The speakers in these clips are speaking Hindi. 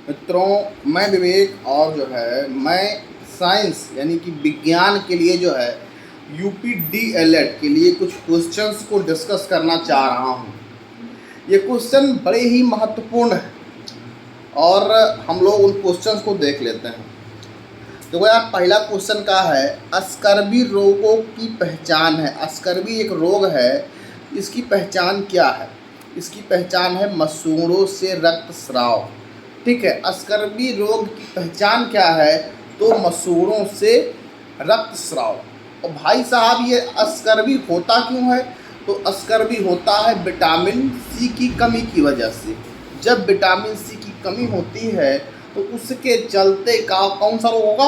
मित्रों, मैं विवेक और जो है मैं साइंस यानी कि विज्ञान के लिए जो है यूपी डीएलएड के लिए कुछ क्वेश्चंस को डिस्कस करना चाह रहा हूँ। ये क्वेश्चन बड़े ही महत्वपूर्ण हैं और हम लोग उन क्वेश्चंस को देख लेते हैं। देखो यार, पहला क्वेश्चन का है अस्कर्वी रोगों की पहचान है। अस्कर्वी एक रोग है, इसकी पहचान क्या है? इसकी पहचान है मसूड़ों से रक्तस्राव। ठीक है, अस्कर्वी रोग की पहचान क्या है? तो मसूड़ों से रक्तस्राव। और भाई साहब, ये अस्कर्वी होता क्यों है? तो अस्कर्वी होता है विटामिन सी की कमी की वजह से। जब विटामिन सी की कमी होती है तो उसके चलते का कौन सा रोग होगा?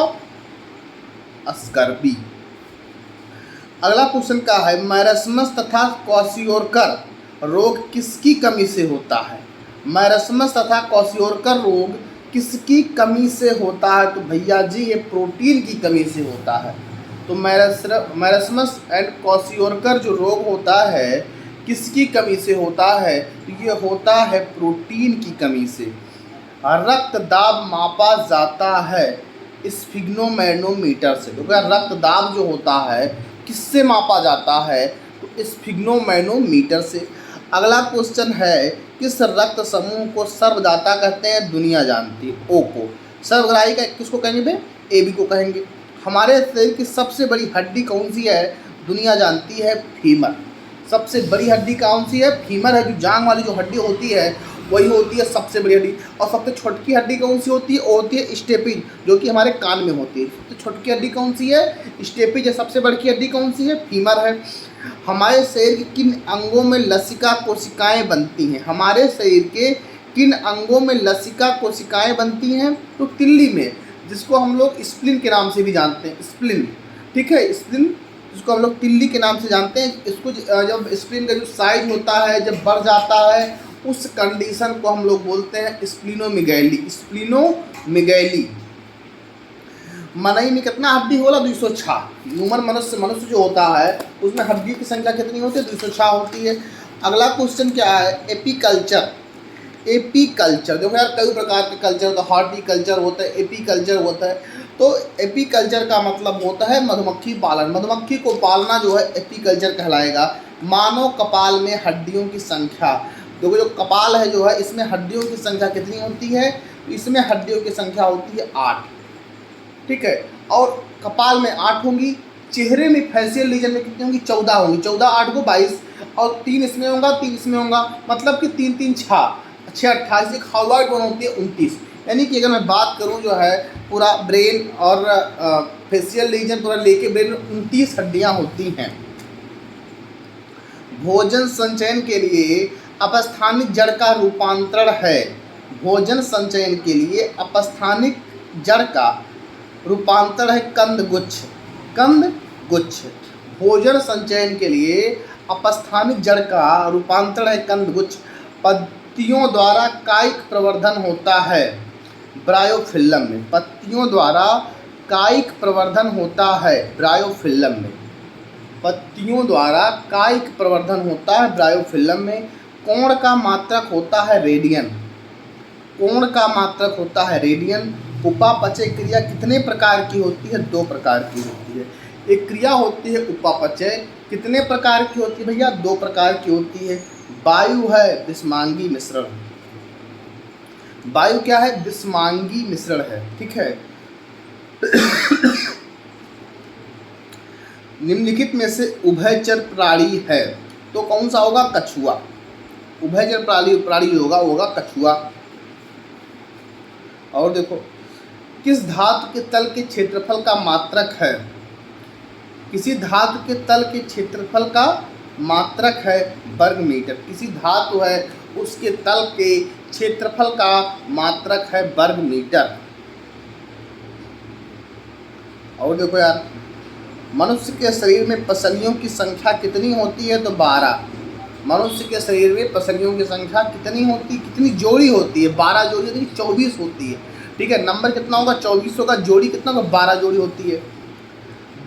अस्कर्वी। अगला क्वेश्चन का है मैरस्मस तथा क्वाशियोरकर रोग किसकी कमी से होता है? मैरस्मस तथा क्वाशियोरकर रोग किसकी कमी से होता है? तो भैया जी, ये प्रोटीन की कमी से होता है। तो मैरस्मस एंड क्वाशियोरकर जो रोग होता है किसकी कमी से होता है? तो ये होता है प्रोटीन की कमी से। रक्त दाब मापा जाता है स्फिग्नोमैनोमीटर से। तो क्या रक्त दाब जो होता है किससे मापा जाता है? तो स्फिग्नोमैनोमीटर से। अगला क्वेश्चन है किस रक्त समूह को सर्वदाता कहते हैं? दुनिया जानती है, ओ को। सर्वग्राही का किसको कहेंगे भाई? एबी को कहेंगे। हमारे शरीर की सबसे बड़ी हड्डी कौन सी है? दुनिया जानती है फीमर। सबसे बड़ी हड्डी कौन सी है? फीमर है। जो जांग वाली जो हड्डी होती है वही होती है सबसे बड़ी हड्डी। और सबसे छोटकी हड्डी कौन सी होती है? वो होती है स्टेपिज, जो कि हमारे कान में होती है। सबसे छोटकी हड्डी कौन सी है? स्टेपिज है। सबसे बड़ी हड्डी कौन सी है? फीमर है। हमारे शरीर के किन अंगों में लसिका कोशिकाएं बनती हैं? हमारे शरीर के किन अंगों में लसिका कोशिकाएं बनती हैं? तो तिल्ली में, जिसको हम लोग स्प्लिन के नाम से भी जानते हैं। स्प्लिन, ठीक है, स्प्लिन, जिसको हम लोग तिल्ली के नाम से जानते हैं। इसको जब स्प्लिन का जो साइज होता है जब बढ़ जाता है उस कंडीशन को हम लोग बोलते हैं स्प्लिनोमेगैली। स्प्लिनोमेगैली। मनई में कितना हड्डी होला? 206। ह्यूमन मनुष्य जो होता है उसमें हड्डी की संख्या कितनी होती है? 206 होती है। अगला क्वेश्चन क्या है? एपीकल्चर। एपीकल्चर देखो यार, कई प्रकार के कल्चर, तो हॉर्टिकल्चर होता है, एपीकल्चर होता है। तो एपीकल्चर का मतलब होता है मधुमक्खी पालन। मधुमक्खी को पालना जो है एपीकल्चर कहलाएगा। मानव कपाल में हड्डियों की संख्या, देखो जो कपाल है जो है इसमें हड्डियों की संख्या कितनी होती है? इसमें हड्डियों की संख्या होती है 8। ठीक है, और कपाल में 8 होंगी। चेहरे में फेशियल रीजन में कितनी होंगी? 14 होंगी। 14 8 को 22, और 3 इसमें होगा, 3 इसमें होगा, मतलब कि 3 3 6 6 28। एक हाइलाइट वन होती है 29। यानी कि अगर मैं बात करूं जो है पूरा ब्रेन और फेशियल रीजन पूरा लेके ब्रेन में 29 हड्डियां होती हैं। भोजन संचयन के लिए अपस्थानिक जड़ का रूपांतरण है। भोजन संचयन के लिए अपस्थानिक जड़ का रूपांतरण है कंदगुच्छ। कंदगुच्छ। भोजन संचयन के लिए अपस्थानिक जड़ का रूपांतरण है कंदगुच्छ। पत्तियों द्वारा कायिक प्रवर्धन होता है ब्रायोफिल्लम में। पत्तियों द्वारा कायिक प्रवर्धन होता है ब्रायोफिल्लम में। पत्तियों द्वारा कायिक प्रवर्धन होता है ब्रायोफिल्लम में। कोण का मात्रक होता है रेडियन। कोण का मात्रक होता है रेडियन। उपापचय क्रिया कितने प्रकार की होती है? 2 प्रकार की होती है। एक क्रिया होती है उपापचय, कितने प्रकार की होती है भैया? 2 प्रकार की होती है। वायु है विषमांगी मिश्रण। वायु क्या है? विषमांगी मिश्रण है। ठीक है। निम्नलिखित में से उभयचर प्राणी है तो कौन सा होगा? कछुआ। उभयचर प्राणी होगा वो होगा कछुआ। और देखो, किस धातु के तल के क्षेत्रफल का मात्रक है? किसी धातु के तल के क्षेत्रफल का मात्रक है वर्ग मीटर। किसी धातु है उसके तल के क्षेत्रफल का मात्रक है वर्ग मीटर। और देखो यार, मनुष्य के शरीर में पसलियों की संख्या कितनी होती है? तो 12। मनुष्य के शरीर में पसलियों की संख्या कितनी होती, कितनी जोड़ी होती है? 12 जोड़ी होती है, 24 होती है। ठीक है, नंबर कितना होगा? 24 होगा। जोड़ी कितना होगा? 12 जोड़ी होती है।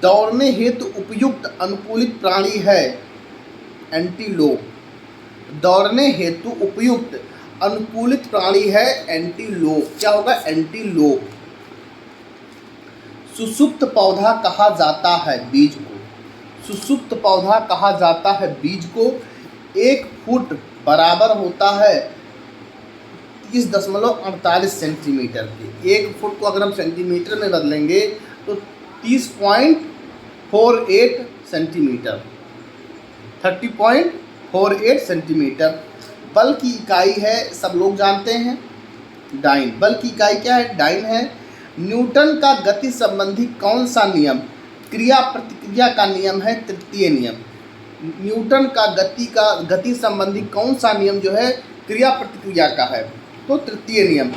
दौड़ने हेतु उपयुक्त अनुकूलित प्राणी है एंटीलोप। दौड़ने हेतु उपयुक्त अनुकूलित प्राणी है एंटीलोप। क्या होगा? एंटीलोप। सुसुप्त पौधा कहा जाता है बीज को। सुसुप्त पौधा कहा जाता है बीज को। 1 फुट बराबर होता है 30.48 सेंटीमीटर के। 1 फुट को अगर हम सेंटीमीटर में बदलेंगे तो 30.48 सेंटीमीटर, 30.48 सेंटीमीटर। बल की इकाई है, सब लोग जानते हैं, डाइन। बल की इकाई क्या है? डाइन है। न्यूटन का गति संबंधी कौन सा नियम क्रिया प्रतिक्रिया का नियम है? तृतीय नियम। न्यूटन का गति संबंधी कौन सा नियम जो है क्रिया प्रतिक्रिया का है? तो तृतीय नियम।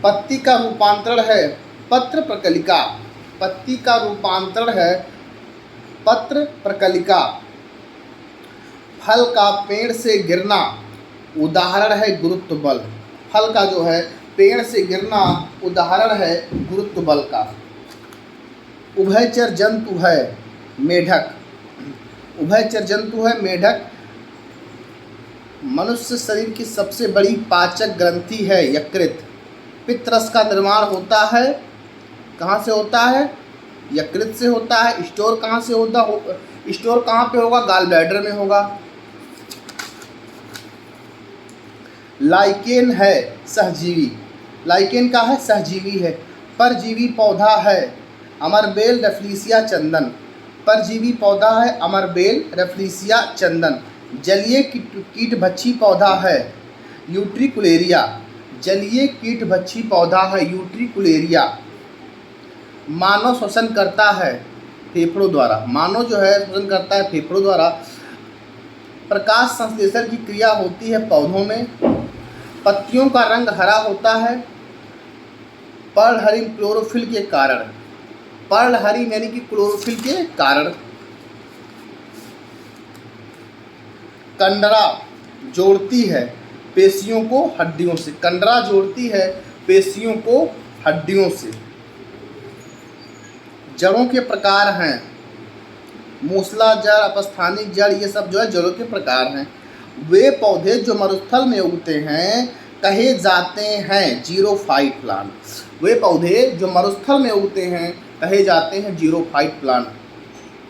पत्ती का रूपांतरण है पत्र प्रकलिका। पत्ती का रूपांतरण है पत्र प्रकलिका। फल का पेड़ से गिरना उदाहरण है गुरुत्व बल। फल का जो है पेड़ से गिरना उदाहरण है गुरुत्व बल का। उभयचर जंतु है मेढक। उभयचर जंतु है मेढक। मनुष्य शरीर की सबसे बड़ी पाचक ग्रंथि है यकृत। पित्तरस का निर्माण होता है, कहाँ से होता है? यकृत से होता है। स्टोर कहाँ से होता? स्टोर कहाँ पे होगा? गॉल ब्लैडर में होगा। लाइकेन है सहजीवी। लाइकेन का है? सहजीवी है। परजीवी पौधा है अमरबेल रेफ्लिसिया चंदन। परजीवी पौधा है अमरबेल रेफ्लिसिया चंदन। जलीय कीटभक्षी पौधा है यूट्रिकुलेरिया। जलीय कीटभक्षी पौधा है यूट्रिकुलेरिया। मानव श्वसन करता है फेफड़ों द्वारा। मानव जो है श्वसन करता है फेफड़ों द्वारा। प्रकाश संश्लेषण की क्रिया होती है पौधों में। पत्तियों का रंग हरा होता है पर्णहरित क्लोरोफिल के कारण। पर्णहरित यानी कि क्लोरोफिल के कारण। कंडरा जोड़ती है पेशियों को हड्डियों से। कंडरा जोड़ती है पेशियों को हड्डियों से। जड़ों के प्रकार हैं मूसला जड़, अपस्थानिक जड़, ये सब जो है जड़ों के प्रकार हैं। वे पौधे जो मरुस्थल में उगते हैं कहे जाते हैं जीरोफाइट प्लांट। वे पौधे जो मरुस्थल में उगते हैं कहे जाते हैं जीरोफाइट प्लांट।